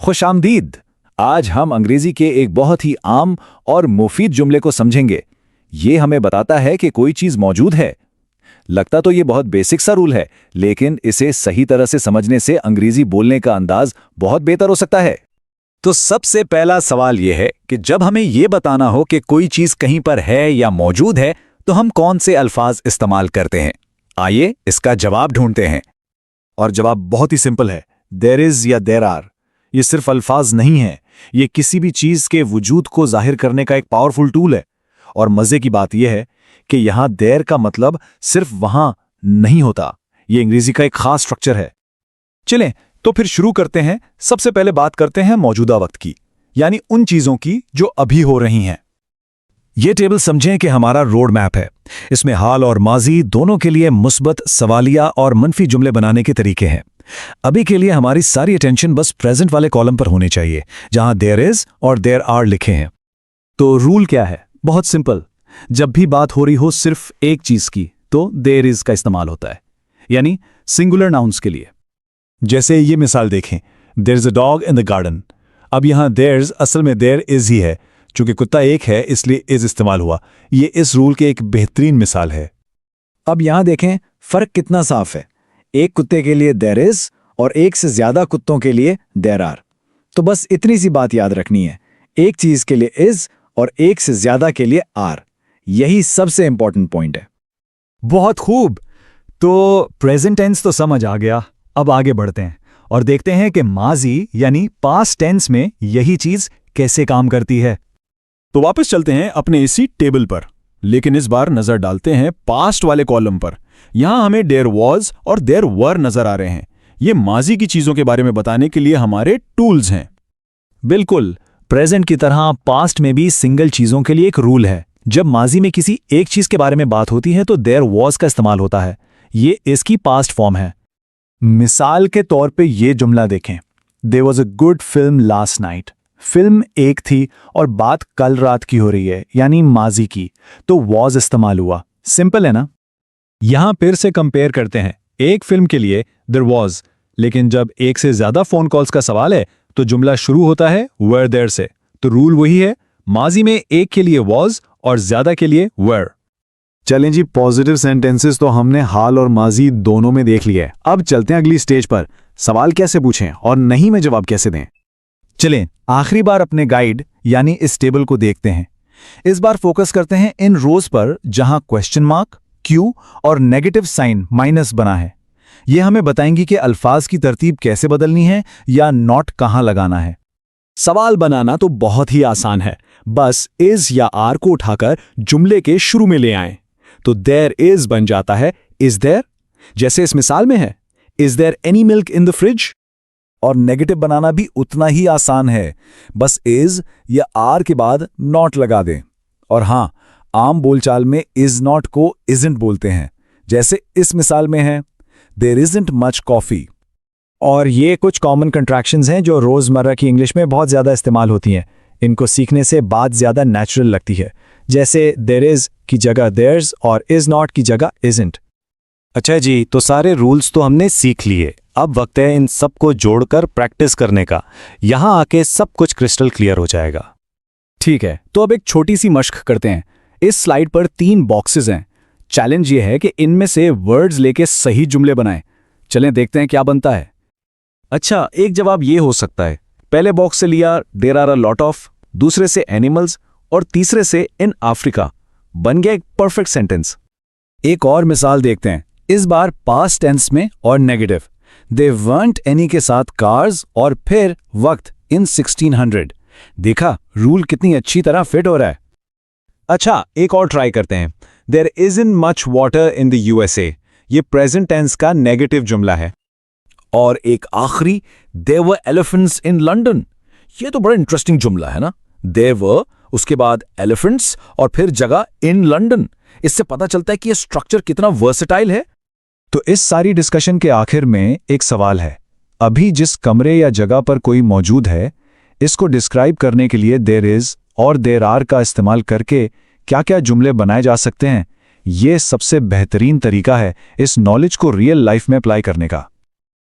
खुशामदीद। आज हम अंग्रेजी के एक बहुत ही आम और मुफीद जुमले को समझेंगे। ये हमें बताता है कि कोई चीज मौजूद है। लगता तो ये बहुत बेसिक सा रूल है, लेकिन इसे सही तरह से समझने से अंग्रेजी बोलने का अंदाज बहुत बेहतर हो सकता है। तो सबसे पहला सवाल यह है कि जब हमें यह बताना हो कि कोई चीज कहीं पर है या मौजूद है, तो हम कौन से अल्फाज इस्तेमाल करते हैं। आइए इसका जवाब ढूंढते हैं। और जवाब बहुत ही सिंपल है, देयर इज या देयर आर। ये सिर्फ अल्फाज नहीं है, ये किसी भी चीज के वजूद को जाहिर करने का एक पावरफुल टूल है। और मजे की बात यह है कि यहां देयर का मतलब सिर्फ वहां नहीं होता। ये अंग्रेजी का एक खास स्ट्रक्चर है। चलें तो फिर शुरू करते हैं। सबसे पहले बात करते हैं मौजूदा वक्त की, यानी उन चीजों की जो अभी हो रही हैं। ये टेबल समझें कि हमारा रोड मैप है। इसमें हाल और माजी दोनों के लिए मुस्बत, सवालिया और मनफी जुमले बनाने के तरीके हैं। अभी के लिए हमारी सारी अटेंशन बस प्रेजेंट वाले कॉलम पर होनी चाहिए, जहां देयर इज और देयर आर लिखे हैं। तो रूल क्या है? बहुत सिंपल। जब भी बात हो रही हो सिर्फ एक चीज की, तो देयर इज का इस्तेमाल होता है, यानी सिंगुलर नाउन्स के लिए। जैसे ये मिसाल देखें, there is a dog in the garden. अब यहां देयर्स असल में देयर इज ही है। चूंकि कुत्ता एक है इसलिए इज इस्तेमाल हुआ। ये इस रूल की एक बेहतरीन मिसाल है। अब यहां देखें फर्क कितना साफ है। एक कुत्ते के लिए देयर इज और एक से ज्यादा कुत्तों के लिए देयर आर। तो बस इतनी सी बात याद रखनी है, एक चीज के लिए इज और एक से ज्यादा के लिए आर। यही सबसे इंपॉर्टेंट पॉइंट है। बहुत खूब। तो प्रेजेंट टेंस तो समझ आ गया। अब आगे बढ़ते हैं और देखते हैं कि माजी यानी पास्ट टेंस में यही चीज कैसे काम करती है। तो वापस चलते हैं अपने इसी टेबल पर, लेकिन इस बार नजर डालते हैं पास्ट वाले कॉलम पर। यहां हमें देयर वॉज और देयर वर नजर आ रहे हैं। ये माजी की चीजों के बारे में बताने के लिए हमारे टूल्स हैं। बिल्कुल, प्रेजेंट की तरह पास्ट में भी सिंगल चीजों के लिए एक रूल है। जब माजी में किसी एक चीज के बारे में बात होती है तो देयर वॉज का इस्तेमाल होता है। ये इसकी पास्ट फॉर्म है। मिसाल के तौर पे ये जुमला देखें, there was a good film last night. Film एक थी और बात कल रात की हो रही है, यानी माजी की, तो वॉज इस्तेमाल हुआ। सिंपल है ना? यहां फिर से कंपेयर करते हैं। एक फिल्म के लिए देयर वॉज, लेकिन जब एक से ज्यादा फोन कॉल्स का सवाल है तो जुमला शुरू होता है वर देयर से। तो रूल वही है, माजी में एक के लिए वॉज और ज्यादा के लिए वर। चलें जी, पॉजिटिव सेंटेंसेस तो हमने हाल और माजी दोनों में देख लिया है। अब चलते हैं अगली स्टेज पर। सवाल कैसे पूछें और नहीं में जवाब कैसे दें। चलें आखिरी बार अपने गाइड यानी इस टेबल को देखते हैं। इस बार फोकस करते हैं इन रोज पर जहां क्वेश्चन मार्क, क्यू और नेगेटिव साइन माइनस बना है। ये हमें बताएंगी कि अल्फाज की तरतीब कैसे बदलनी है या नॉट कहां लगाना है। सवाल बनाना तो बहुत ही आसान है, बस इज या आर को उठाकर जुमले के शुरू में ले आएं। तो देयर इज बन जाता है इज देयर, जैसे इस मिसाल में है, is there any milk in the fridge. और नेगेटिव बनाना भी उतना ही आसान है, बस इज या आर के बाद नॉट लगा दें। और हां, आम बोलचाल में इज नॉट को इजंट बोलते हैं, जैसे इस मिसाल में है, देयर इजंट मच कॉफी। और ये कुछ कॉमन कंट्रैक्शंस हैं जो रोजमर्रा की इंग्लिश में बहुत ज्यादा इस्तेमाल होती हैं। इनको सीखने से बात ज्यादा नेचुरल लगती है, जैसे देयर इज की जगह देयर्स और इज नॉट की जगह इजंट। अच्छा जी, तो सारे रूल्स तो हमने सीख लिए। अब वक्त है इन सब को जोड़कर प्रैक्टिस करने का। यहां आके सब कुछ क्रिस्टल क्लियर हो जाएगा। ठीक है, तो अब एक छोटी सी मश्क करते हैं। इस स्लाइड पर 3 बॉक्सेस हैं। चैलेंज ये है कि इनमें से वर्ड्स लेके सही जुमले बनाएं। चलें देखते हैं क्या बनता है। अच्छा, एक जवाब ये हो सकता है, पहले बॉक्स से लिया there are a lot of, दूसरे से एनिमल्स और तीसरे से इन अफ्रीका। बन गया एक परफेक्ट सेंटेंस। एक और मिसाल देखते हैं, इस बार पास्ट टेंस में और नेगेटिव। दे वरंट एनी के साथ कार्स और फिर वक्त इन 1600। देखा, रूल कितनी अच्छी तरह फिट हो रहा है। अच्छा, एक और ट्राई करते हैं। There isn't much water in the USA. ये प्रेजेंट टेंस का नेगेटिव जुमला है। और एक आखिरी, there were elephants in London. ये तो बड़ा इंटरेस्टिंग जुमला है ना। देयर वर, उसके बाद एलिफेंट्स और फिर जगह इन लंदन। इससे पता चलता है कि ये स्ट्रक्चर कितना वर्सेटाइल है। तो इस सारी डिस्कशन के आखिर में एक सवाल है, अभी जिस कमरे या जगह पर कोई मौजूद है, इसको डिस्क्राइब करने के लिए देयर इज और देयर आर का इस्तेमाल करके क्या क्या जुमले बनाए जा सकते हैं। ये सबसे बेहतरीन तरीका है इस नॉलेज को रियल लाइफ में अप्लाई करने का।